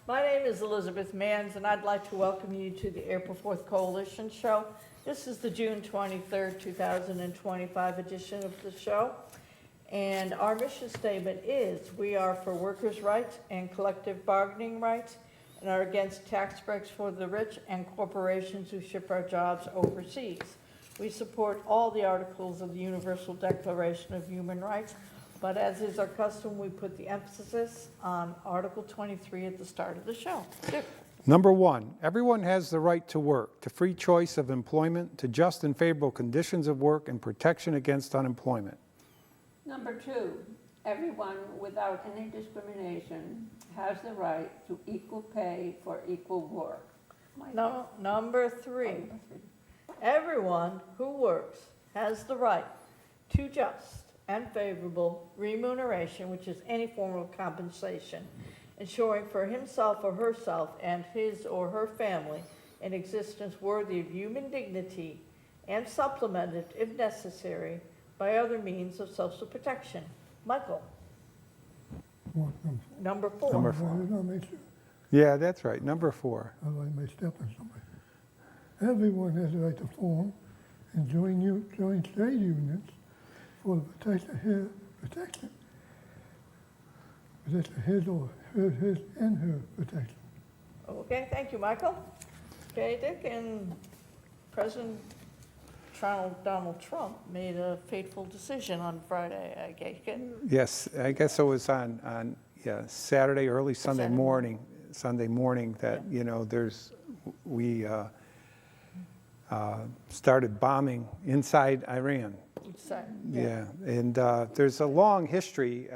My name is Elizabeth Manns, and I'd like to welcome you to the April 4th Coalition Show. This is the June 23rd, 2025 edition of the show. And our mission statement is, we are for workers' rights and collective bargaining rights and are against tax breaks for the rich and corporations who ship our jobs overseas. We support all the articles of the Universal Declaration of Human Rights, but as is our custom, we put the emphasis on Article 23 at the start of the show. Dick. Number one, everyone has the right to work, to free choice of employment, to just and favorable conditions of work, and protection against unemployment. Number two, everyone without any discrimination has the right to equal pay for equal work. No, number three, everyone who works has the right to just and favorable remuneration, which is any form of compensation, ensuring for himself or herself and his or her family an existence worthy of human dignity and supplemented, if necessary, by other means of social protection. Michael. What, Number four. Number four. Yeah, that's right. Number four. I may step on somebody. Everyone has the right to form and join trade unions for the protection his or his and her protection. Okay, thank you, Michael. Okay, Dick, and President Donald Trump made a fateful decision on Friday, I guess. Yes, I guess it was on Saturday, early Sunday morning that, we started bombing inside Iran. Yeah, and there's a long history,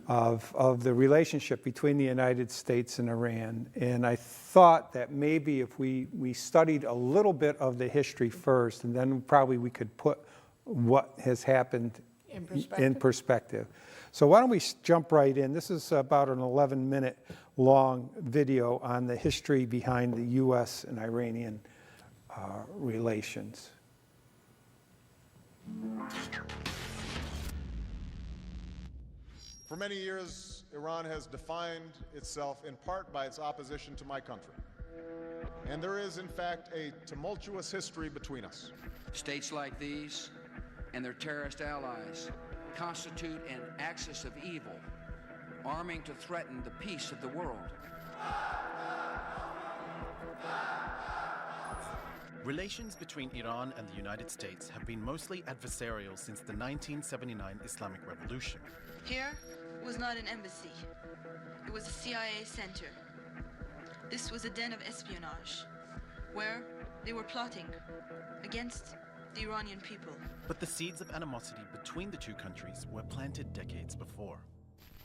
of the relationship between the United States and Iran. And I thought that maybe if we studied a little bit of the history first, and then probably we could put what has happened in perspective. So why don't we jump right in? This is about an 11-minute long video on the history behind the U.S. and Iranian relations. For many years, Iran has defined itself in part by its opposition to my country. And there is, in fact, a tumultuous history between us. States like these and their terrorist allies constitute an axis of evil, arming to threaten the peace of the world. Relations between Iran and the United States have been mostly adversarial since the 1979 Islamic Revolution. Here was not an embassy. It was a CIA center. This was a den of espionage, where they were plotting against the Iranian people. But the seeds of animosity between the two countries were planted decades before.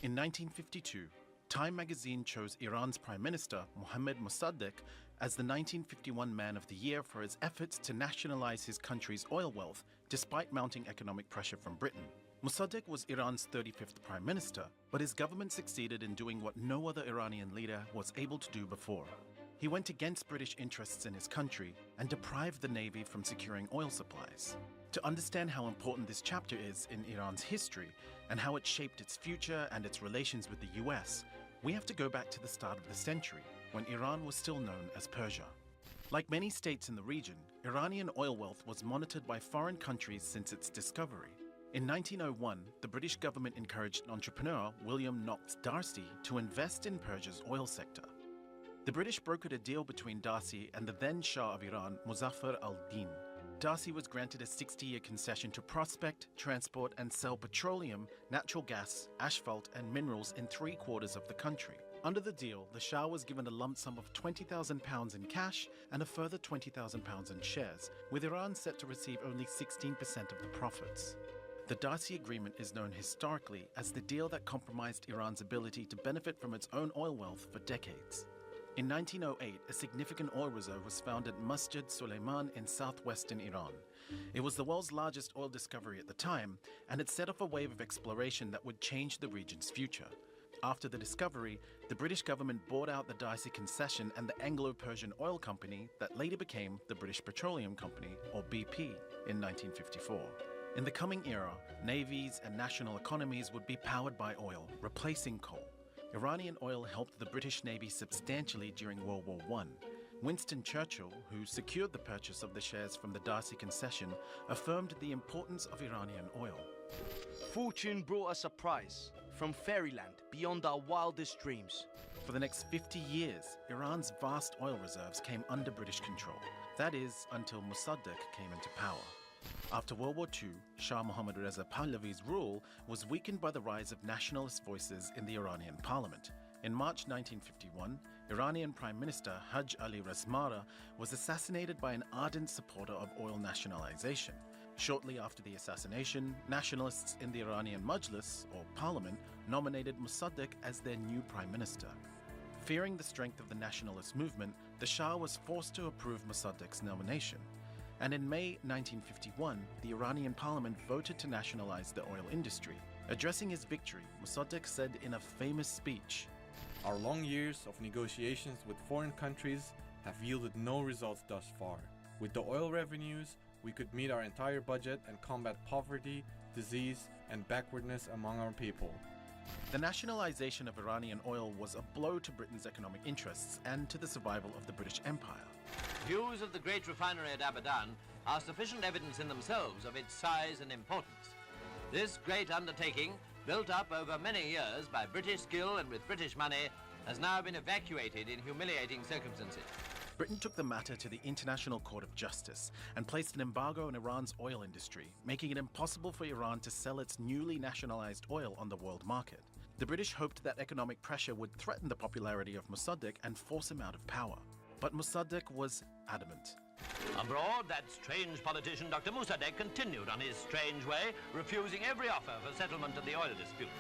In 1952, Time magazine chose Iran's Prime Minister, Mohammad Mossadegh, as the 1951 Man of the Year for his efforts to nationalize his country's oil wealth despite mounting economic pressure from Britain. Mossadegh was Iran's 35th Prime Minister, but his government succeeded in doing what no other Iranian leader was able to do before. He went against British interests in his country and deprived the Navy from securing oil supplies. To understand how important this chapter is in Iran's history and how it shaped its future and its relations with the US, we have to go back to the start of the century, when Iran was still known as Persia. Like many states in the region, Iranian oil wealth was monitored by foreign countries since its discovery. In 1901, the British government encouraged entrepreneur William Knox Darcy to invest in Persia's oil sector. The British brokered a deal between Darcy and the then Shah of Iran, Muzaffar al-Din. Darcy was granted a 60-year concession to prospect, transport, and sell petroleum, natural gas, asphalt, and minerals in 3/4 of the country. Under the deal, the Shah was given a lump sum of £20,000 in cash and a further £20,000 in shares, with Iran set to receive only 16% of the profits. The Darcy Agreement is known historically as the deal that compromised Iran's ability to benefit from its own oil wealth for decades. In 1908, a significant oil reserve was found at Masjid Suleiman in southwestern Iran. It was the world's largest oil discovery at the time, and it set off a wave of exploration that would change the region's future. After the discovery, the British government bought out the Darcy concession and the Anglo-Persian Oil Company that later became the British Petroleum Company, or BP, in 1954. In the coming era, navies and national economies would be powered by oil, replacing coal. Iranian oil helped the British Navy substantially during World War I. Winston Churchill, who secured the purchase of the shares from the Darcy concession, affirmed the importance of Iranian oil. Fortune brought us a prize from fairyland beyond our wildest dreams. For the next 50 years, Iran's vast oil reserves came under British control. That is, until Mossadegh came into power. After World War II, Shah Mohammad Reza Pahlavi's rule was weakened by the rise of nationalist voices in the Iranian parliament. In March 1951, Iranian Prime Minister Hajj Ali Razmara was assassinated by an ardent supporter of oil nationalization. Shortly after the assassination, nationalists in the Iranian Majlis, or parliament, nominated Mossadegh as their new prime minister. Fearing the strength of the nationalist movement, the Shah was forced to approve Mossadegh's nomination. And in May 1951, the Iranian parliament voted to nationalize the oil industry. Addressing his victory, Mossadegh said in a famous speech, "Our long years of negotiations with foreign countries have yielded no results thus far. With the oil revenues, we could meet our entire budget and combat poverty, disease, and backwardness among our people." The nationalization of Iranian oil was a blow to Britain's economic interests and to the survival of the British Empire. Views of the great refinery at Abadan are sufficient evidence in themselves of its size and importance. This great undertaking, built up over many years by British skill and with British money, has now been evacuated in humiliating circumstances. Britain took the matter to the International Court of Justice and placed an embargo on Iran's oil industry, making it impossible for Iran to sell its newly nationalized oil on the world market. The British hoped that economic pressure would threaten the popularity of Mossadegh and force him out of power. But Mossadegh was adamant. Abroad, that strange politician Dr. Mossadegh continued on his strange way, refusing every offer for settlement of the oil dispute.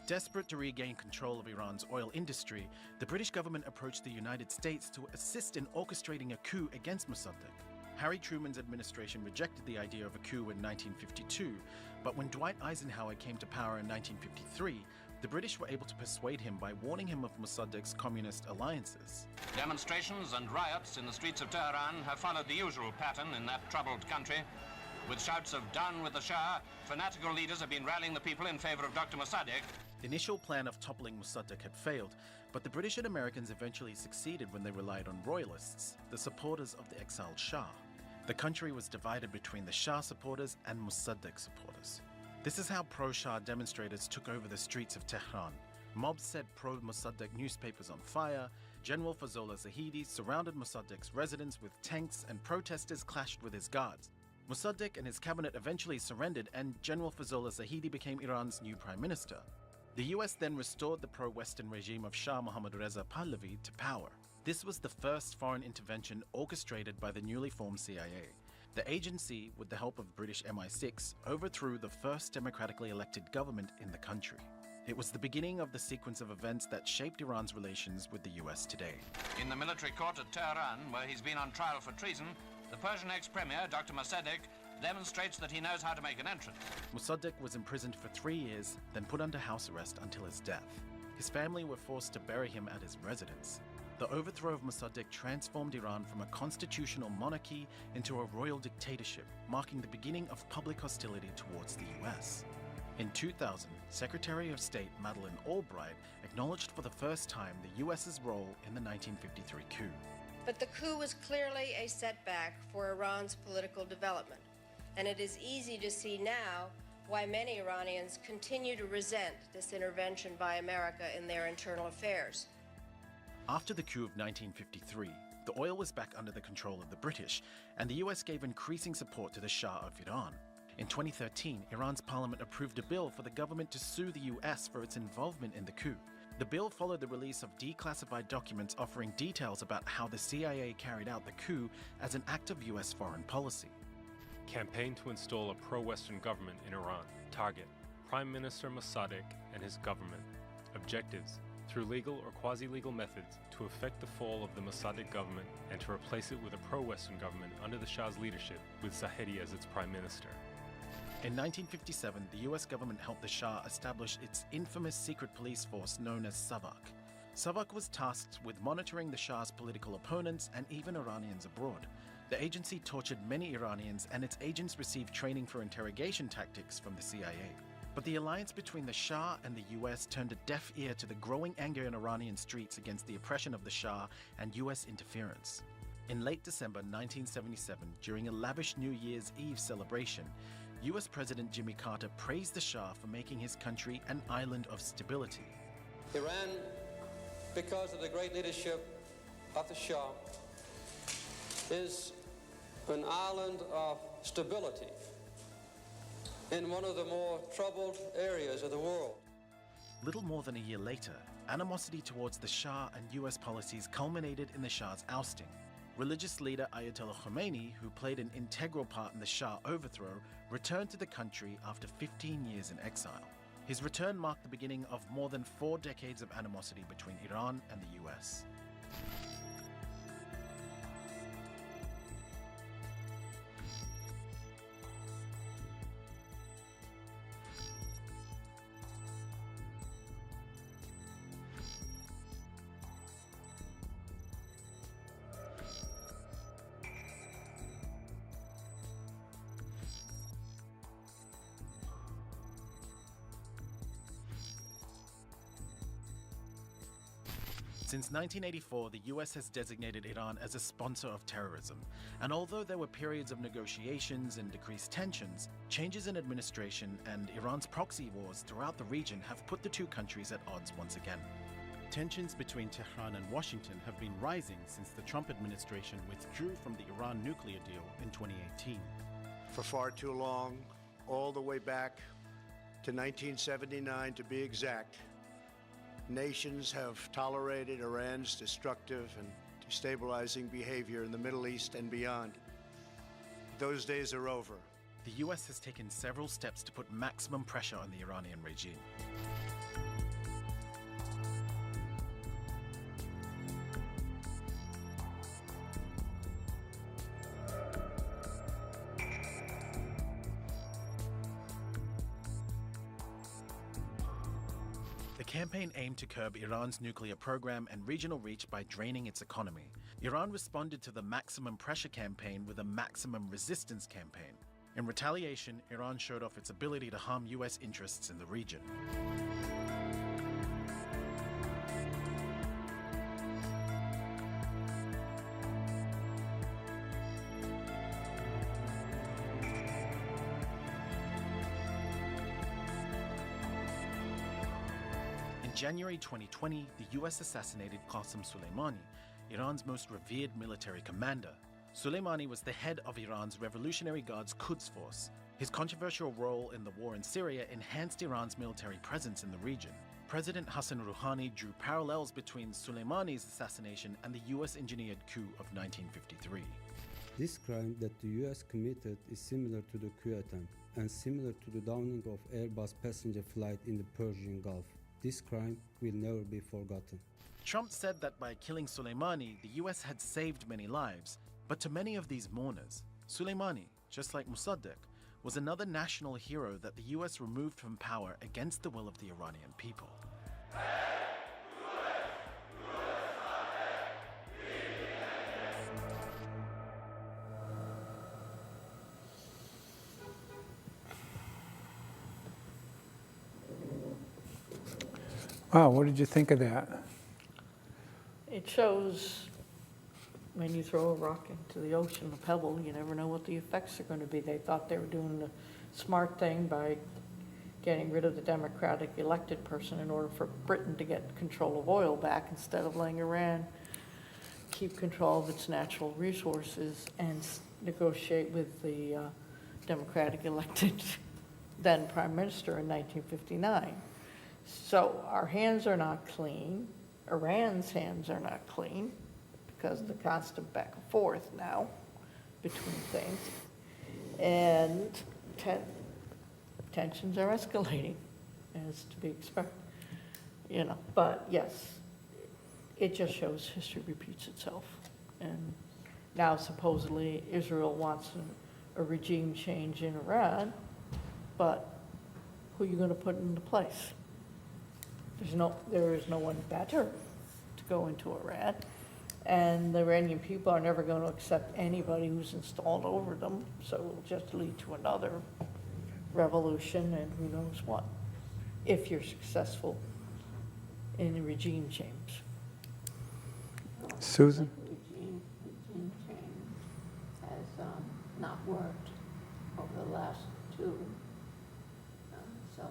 Desperate to regain control of Iran's oil industry, the British government approached the United States to assist in orchestrating a coup against Mossadegh. Harry Truman's administration rejected the idea of a coup in 1952, but when Dwight Eisenhower came to power in 1953, the British were able to persuade him by warning him of Mossadegh's communist alliances. Demonstrations and riots in the streets of Tehran have followed the usual pattern in that troubled country. With shouts of "down with the Shah," fanatical leaders have been rallying the people in favor of Dr. Mossadegh. The initial plan of toppling Mossadegh had failed, but the British and Americans eventually succeeded when they relied on royalists, the supporters of the exiled Shah. The country was divided between the Shah supporters and Mossadegh supporters. This is how pro-Shah demonstrators took over the streets of Tehran. Mobs set pro-Mossadegh newspapers on fire, General Fazollah Zahedi surrounded Mossadegh's residence with tanks, and protesters clashed with his guards. Mossadegh and his cabinet eventually surrendered, and General Fazollah Zahedi became Iran's new prime minister. The US then restored the pro-Western regime of Shah Mohammad Reza Pahlavi to power. This was the first foreign intervention orchestrated by the newly formed CIA. The agency, with the help of British MI6, overthrew the first democratically elected government in the country. It was the beginning of the sequence of events that shaped Iran's relations with the US today. In the military court at Tehran, where he's been on trial for treason, the Persian ex-premier, Dr. Mossadegh, demonstrates that he knows how to make an entrance. Mossadegh was imprisoned for 3 years, then put under house arrest until his death. His family were forced to bury him at his residence. The overthrow of Mossadegh transformed Iran from a constitutional monarchy into a royal dictatorship, marking the beginning of public hostility towards the US. In 2000, Secretary of State Madeleine Albright acknowledged for the first time the US's role in the 1953 coup. But the coup was clearly a setback for Iran's political development, and it is easy to see now why many Iranians continue to resent this intervention by America in their internal affairs. After the coup of 1953, the oil was back under the control of the British, and the US gave increasing support to the Shah of Iran. In 2013, Iran's parliament approved a bill for the government to sue the US for its involvement in the coup. The bill followed the release of declassified documents offering details about how the CIA carried out the coup as an act of US foreign policy. Campaign to install a pro-Western government in Iran. Target: Prime Minister Mossadegh and his government. Objectives: through legal or quasi-legal methods, to effect the fall of the Mossadegh government and to replace it with a pro-Western government under the Shah's leadership with Zahedi as its prime minister. In 1957, the US government helped the Shah establish its infamous secret police force known as SAVAK. SAVAK was tasked with monitoring the Shah's political opponents and even Iranians abroad. The agency tortured many Iranians, and its agents received training for interrogation tactics from the CIA. But the alliance between the Shah and the US turned a deaf ear to the growing anger in Iranian streets against the oppression of the Shah and US interference. In late December 1977, during a lavish New Year's Eve celebration, US President Jimmy Carter praised the Shah for making his country an island of stability. Iran, because of the great leadership of the Shah, is an island of stability in one of the more troubled areas of the world. Little more than a year later, animosity towards the Shah and US policies culminated in the Shah's ousting. Religious leader Ayatollah Khomeini, who played an integral part in the Shah overthrow, returned to the country after 15 years in exile. His return marked the beginning of more than 4 decades of animosity between Iran and the US. Since 1984, the US has designated Iran as a sponsor of terrorism, and although there were periods of negotiations and decreased tensions, changes in administration and Iran's proxy wars throughout the region have put the two countries at odds once again. Tensions between Tehran and Washington have been rising since the Trump administration withdrew from the Iran nuclear deal in 2018. For far too long, all the way back to 1979 to be exact, nations have tolerated Iran's destructive and destabilizing behavior in the Middle East and beyond. Those days are over. The US has taken several steps to put maximum pressure on the Iranian regime. The campaign aimed to curb Iran's nuclear program and regional reach by draining its economy. Iran responded to the maximum pressure campaign with a maximum resistance campaign. In retaliation, Iran showed off its ability to harm US interests in the region. In January 2020, the US assassinated Qasem Soleimani, Iran's most revered military commander. Soleimani was the head of Iran's Revolutionary Guards Quds Force. His controversial role in the war in Syria enhanced Iran's military presence in the region. President Hassan Rouhani drew parallels between Soleimani's assassination and the US-engineered coup of 1953. This crime that the US committed is similar to the coup attempt and similar to the downing of Airbus passenger flight in the Persian Gulf. This crime will never be forgotten. Trump said that by killing Soleimani, the US had saved many lives. But to many of these mourners, Soleimani, just like Mossadegh, was another national hero that the US removed from power against the will of the Iranian people. Wow, what did you think of that? It shows when you throw a rock into the ocean, a pebble, you never know what the effects are going to be. They thought they were doing the smart thing by getting rid of the Democratic elected person in order for Britain to get control of oil back instead of letting Iran keep control of its natural resources and negotiate with the Democratic elected then Prime Minister in 1959. So our hands are not clean. Iran's hands are not clean because of the constant back and forth now between things. And tensions are escalating, as to be expected. You know, but yes, it just shows history repeats itself. And now supposedly Israel wants a regime change in Iran, but who are you going to put into place? There is no one better to go into Iran, and the Iranian people are never going to accept anybody who's installed over them, so it will just lead to another revolution and who knows what, if you're successful in the regime change. Susan? Regime change has not worked over the last two. So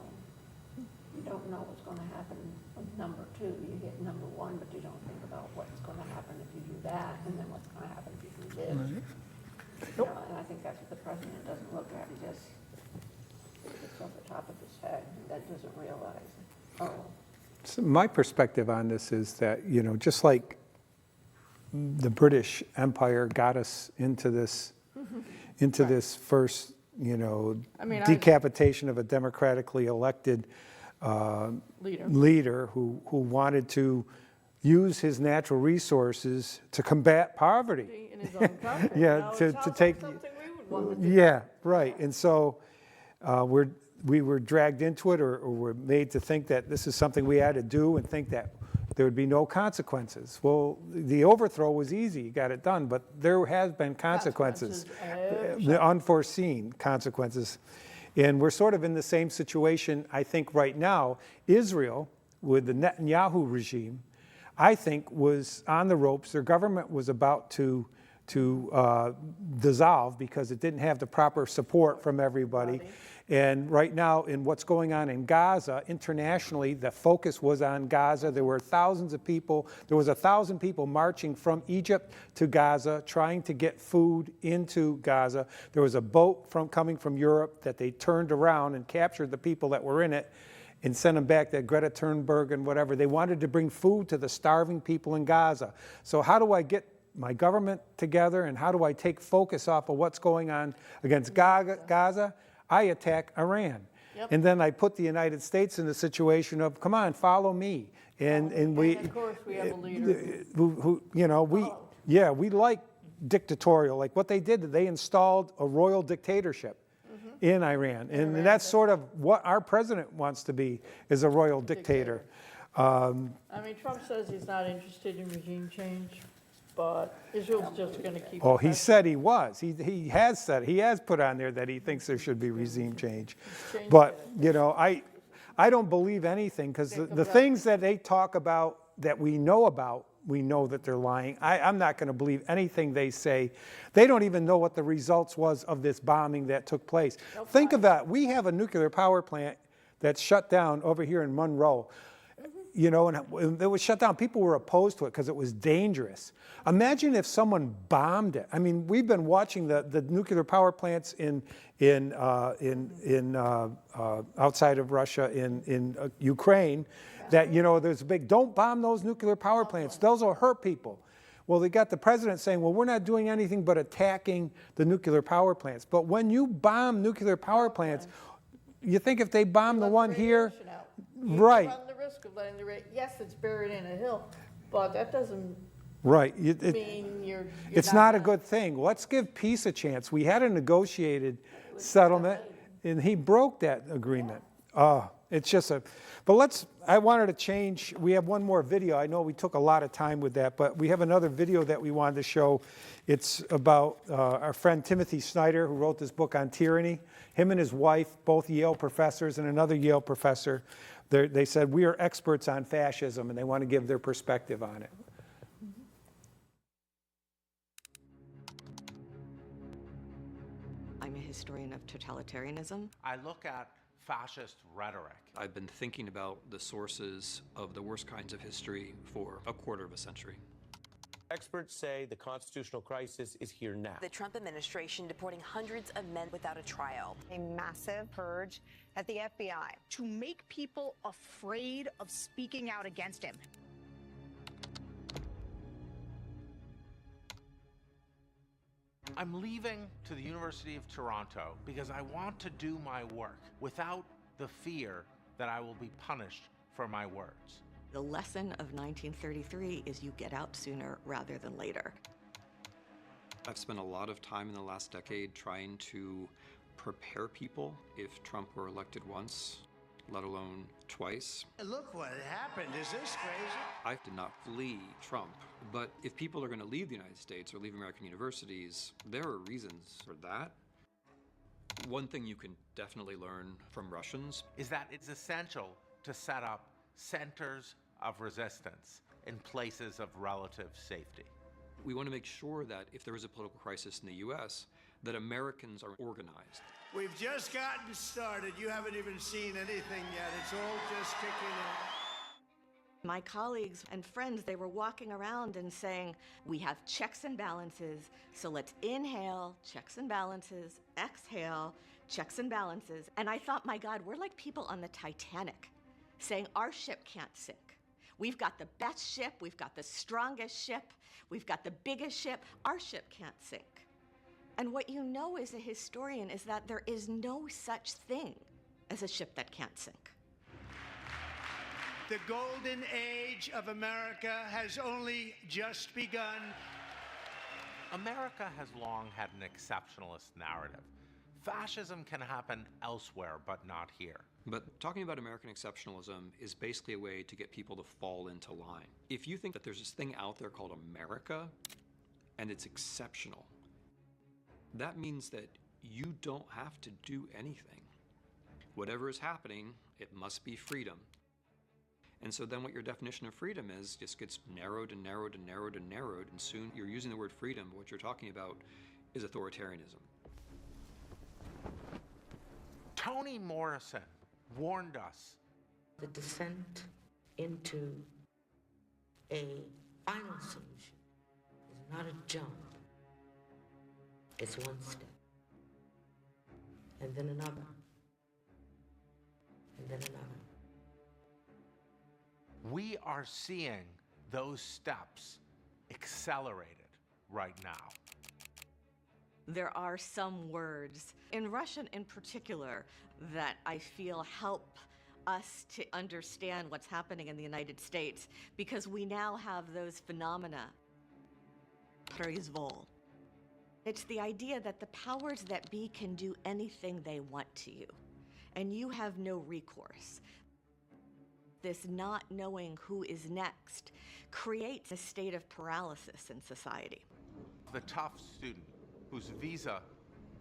you don't know what's going to happen with number two. You get number one, but you don't think about what's going to happen if you do that, and then what's going to happen if you do this. You know, and I think that's what the president doesn't look at. He just gets off the top of his head and that doesn't realize, oh, So my perspective on this is that, you know, just like the British Empire got us into this, this first, you know, I mean, decapitation of a democratically elected leader who wanted to use his natural resources to combat poverty. in his own country. Yeah, Now, it to sounds like take. something we would want to do. Yeah, right. And so we were dragged into it, or were made to think that this is something we had to do and think that there would be no consequences. Well, the overthrow was easy, you got it done, but there has been consequences, the unforeseen consequences. And we're sort of in the same situation, I think, right now. Israel, with the Netanyahu regime, I think was on the ropes. Their government was about to dissolve because it didn't have the proper support from everybody. And right now, in what's going on in Gaza, internationally, the focus was on Gaza. There were thousands of people. There was 1,000 people marching from Egypt to Gaza, trying to get food into Gaza. There was a boat coming from Europe that they turned around and captured the people that were in it and sent them back to Greta Thunberg and whatever. They wanted to bring food to the starving people in Gaza. So how do I get my government together, and how do I take focus off of what's going on against Gaza? I attack Iran. And then I put the United States in the situation of, come on, follow me. And we, of course, we have a leader who you know, we like dictatorial, like what they did, they installed a royal dictatorship in Iran. And that's sort of what our president wants to be, is a royal dictator. I mean, Trump says he's not interested in regime change, but Israel's just going to keep. Oh, he said he was. He has said, he has put on there that he thinks there should be regime change. But, you know, I don't believe anything, because the things that they talk about that we know about, we know that they're lying. I'm not going to believe anything they say. They don't even know what the results was of this bombing that took place. Think of that. We have a nuclear power plant that's shut down over here in Monroe. You know, and it was shut down. People were opposed to it because it was dangerous. Imagine if someone bombed it. I mean, we've been watching the nuclear power plants outside of Russia, in Ukraine, that, you know, there's a big, don't bomb those nuclear power plants. Those will hurt people. Well, they got the president saying, well, we're not doing anything but attacking the nuclear power plants. But when you bomb nuclear power plants, you think if they bomb the one here, right? You run the risk of letting yes, it's buried in a hill, but that doesn't mean you're it's not a good thing. Let's give peace a chance. We had a negotiated settlement, and he broke that agreement. It's just but I wanted to change. We have one more video. I know we took a lot of time with that, but we have another video that we wanted to show. It's about our friend Timothy Snyder, who wrote this book on tyranny. Him and his wife, both Yale professors, and another Yale professor, they said, we are experts on fascism, and they want to give their perspective on it. I'm a historian of totalitarianism. I look at fascist rhetoric. I've been thinking about the sources of the worst kinds of history for a quarter of a century. Experts say the constitutional crisis is here now. The Trump administration deporting hundreds of men without a trial. A massive purge at the FBI to make people afraid of speaking out against him. I'm leaving to the University of Toronto because I want to do my work without the fear that I will be punished for my words. The lesson of 1933 is you get out sooner rather than later. I've spent a lot of time in the last decade trying to prepare people if Trump were elected once, let alone twice. Look what happened. Is this crazy? I did not flee Trump, but if people are going to leave the United States or leave American universities, there are reasons for that. One thing you can definitely learn from Russians is that it's essential to set up centers of resistance in places of relative safety. We want to make sure that if there is a political crisis in the U.S., that Americans are organized. We've just gotten started. You haven't even seen anything yet. It's all just kicking in. My colleagues and friends, they were walking around and saying, we have checks and balances, so let's inhale, checks and balances, exhale, checks and balances. And I thought, my God, we're like people on the Titanic saying our ship can't sink. We've got the best ship, we've got the strongest ship, we've got the biggest ship, our ship can't sink. And what you know as a historian is that there is no such thing as a ship that can't sink. The golden age of America has only just begun. America has long had an exceptionalist narrative. Fascism can happen elsewhere, but not here. But talking about American exceptionalism is basically a way to get people to fall into line. If you think that there's this thing out there called America, and it's exceptional, that means that you don't have to do anything. Whatever is happening, it must be freedom. And so then what your definition of freedom is just gets narrowed and narrowed and narrowed and narrowed, and soon you're using the word freedom, but what you're talking about is authoritarianism. Toni Morrison warned us. The descent into a final solution is not a jump. It's one step, and then another, and then another. We are seeing those steps accelerated right now. There are some words, in Russian in particular, that I feel help us to understand what's happening in the United States, because we now have those phenomena. Произвол. It's the idea that the powers that be can do anything they want to you, and you have no recourse. This not knowing who is next creates a state of paralysis in society. The Tufts student whose visa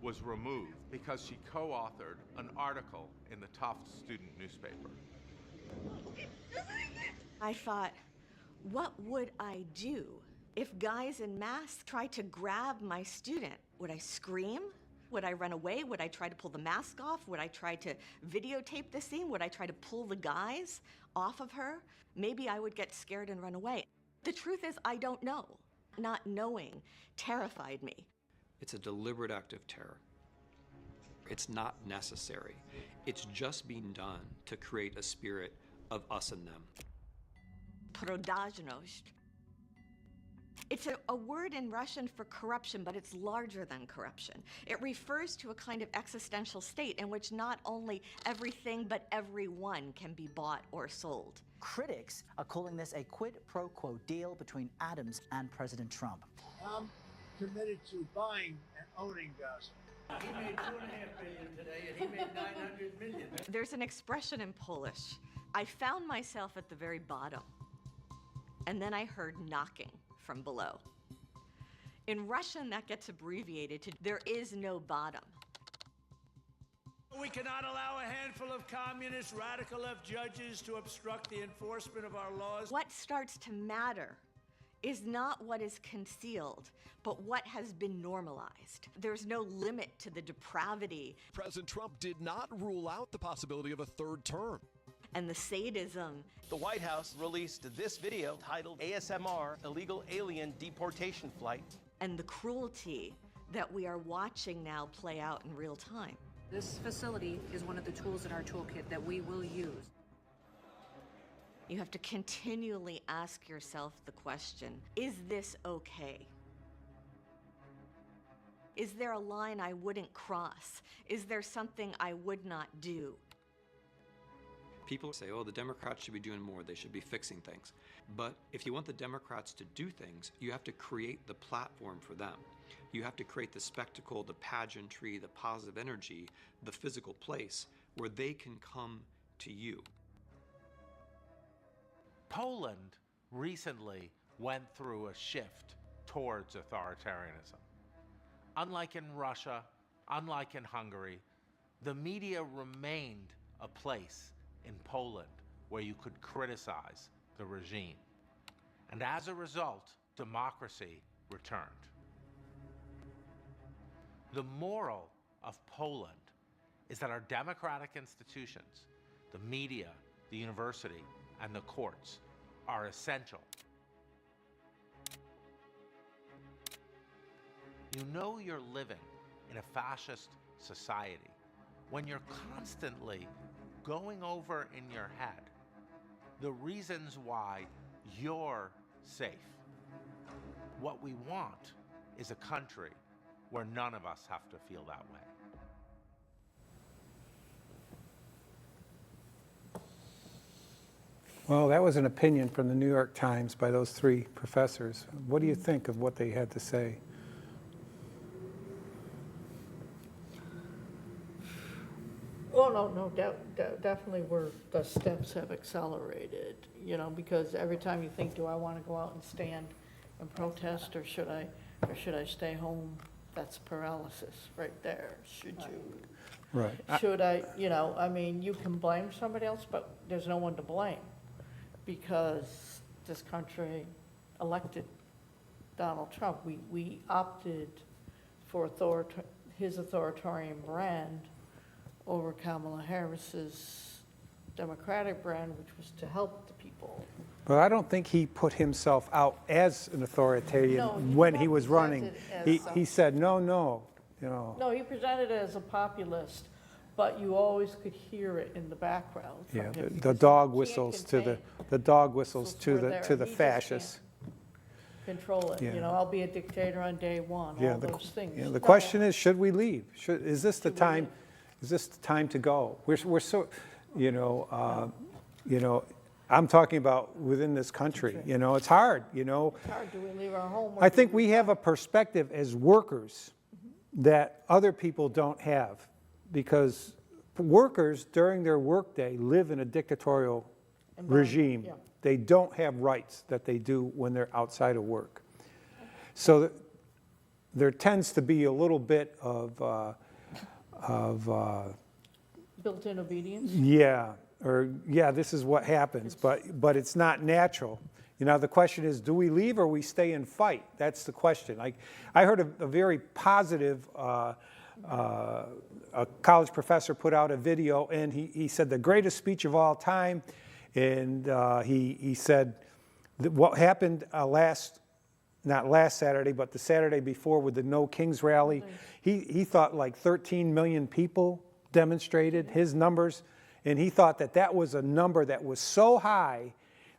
was removed because she co-authored an article in the Tufts student newspaper. I thought, what would I do if guys in masks tried to grab my student? Would I scream? Would I run away? Would I try to pull the mask off? Would I try to videotape the scene? Would I try to pull the guys off of her? Maybe I would get scared and run away. The truth is, I don't know. Not knowing terrified me. It's a deliberate act of terror. It's not necessary. It's just being done to create a spirit of us and them. Продажность. It's a word in Russian for corruption, but it's larger than corruption. It refers to a kind of existential state in which not only everything but everyone can be bought or sold. Critics are calling this a quid pro quo deal between Adams and President Trump. I'm committed to buying and owning Gaza. He made $2.5 billion today, and he made $900 million. There's an expression in Polish. I found myself at the very bottom, and then I heard knocking from below. In Russian, that gets abbreviated to there is no bottom. We cannot allow a handful of communist, radical left judges to obstruct the enforcement of our laws. What starts to matter is not what is concealed, but what has been normalized. There's no limit to the depravity. President Trump did not rule out the possibility of a third term. And the sadism. The White House released this video titled ASMR, Illegal Alien Deportation Flight. And the cruelty that we are watching now play out in real time. This facility is one of the tools in our toolkit that we will use. You have to continually ask yourself the question, is this okay? Is there a line I wouldn't cross? Is there something I would not do? People say, oh, the Democrats should be doing more, they should be fixing things. But if you want the Democrats to do things, you have to create the platform for them. You have to create the spectacle, the pageantry, the positive energy, the physical place where they can come to you. Poland recently went through a shift towards authoritarianism. Unlike in Russia, unlike in Hungary, the media remained a place in Poland where you could criticize the regime. And as a result, democracy returned. The moral of Poland is that our democratic institutions, the media, the university, and the courts, are essential. You know you're living in a fascist society when you're constantly going over in your head the reasons why you're safe. What we want is a country where none of us have to feel that way. Well, that was an opinion from the New York Times by those three professors. What do you think of what they had to say? Well, no, definitely the steps have accelerated, because every time you think, do I want to go out and stand and protest, or should I stay home? That's paralysis right there. Should you? Right. Should I, you can blame somebody else, but there's no one to blame because this country elected Donald Trump. We opted for his authoritarian brand over Kamala Harris's Democratic brand, which was to help the people. But I don't think he put himself out as an authoritarian when he was running. He said, no. No, he presented it as a populist, but you always could hear it in the background. From Yeah, him the dog whistles to the fascists. Control it. Yeah. I'll be a dictator on day one. Yeah, all those things. Yeah, the question is, should we leave? Is this the time? Is this the time to go? We're so, I'm talking about within this country. It's hard. It's hard. Do we leave our home? I think we have a perspective as workers that other people don't have, because workers during their workday live in a dictatorial regime. Yeah. They don't have rights that they do when they're outside of work. So there tends to be a little bit of built-in obedience. This is what happens, but it's not natural. The question is, do we leave or we stay and fight? That's the question. I heard a very positive, a college professor put out a video, and he said the greatest speech of all time, and he said that what happened not last Saturday, but the Saturday before with the No Kings rally, he thought like 13 million people demonstrated, his numbers, and he thought that was a number that was so high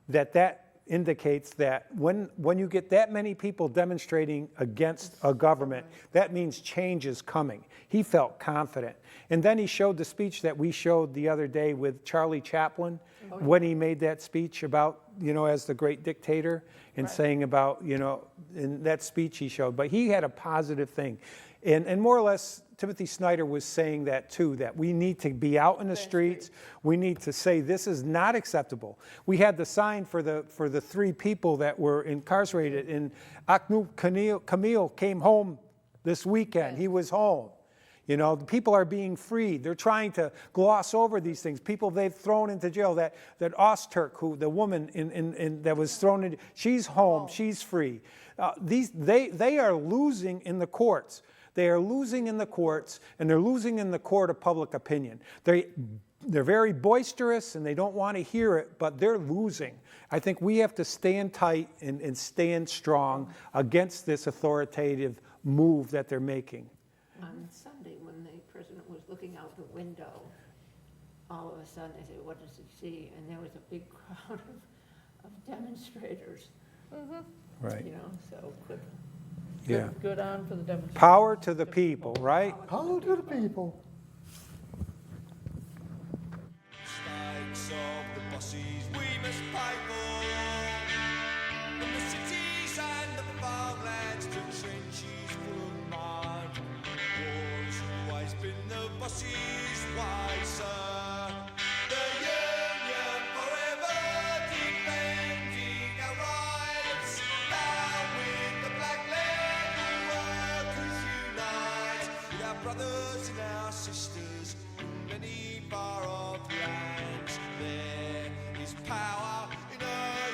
that indicates that when you get that many people demonstrating against a government, that means change is coming. He felt confident. And then he showed the speech that we showed the other day with Charlie Chaplin, when he made that speech about, as the great dictator, and saying about, in that speech he showed. But he had a positive thing. And more or less, Timothy Snyder was saying that too, that we need to be out in the streets. We need to say this is not acceptable. We had the sign for the three people that were incarcerated, and Ahmed Kamil came home this weekend. He was home. The people are being freed. They're trying to gloss over these things. People they've thrown into jail. That Ozturk, the woman that was thrown in, she's home. She's free. They are losing in the courts. They are losing in the courts, and they're losing in the court of public opinion. They're very boisterous, and they don't want to hear it, but they're losing. I think we have to stand tight and stand strong against this authoritative move that they're making. On Sunday, when the president was looking out the window, all of a sudden they said, "What does he see?" And there was a big crowd of demonstrators. Right. So good. Yeah. Good on for the demonstrators. Power to the people, right? Power to the people. Stakes of the bosses we must pay for. From the cities and the farmlands to trenches full of mud. War's always been the bosses' way, sir. The Union forever defending our rights. Down with the black leather workers unite. With our brothers and our sisters in many far off lands. There is power in us.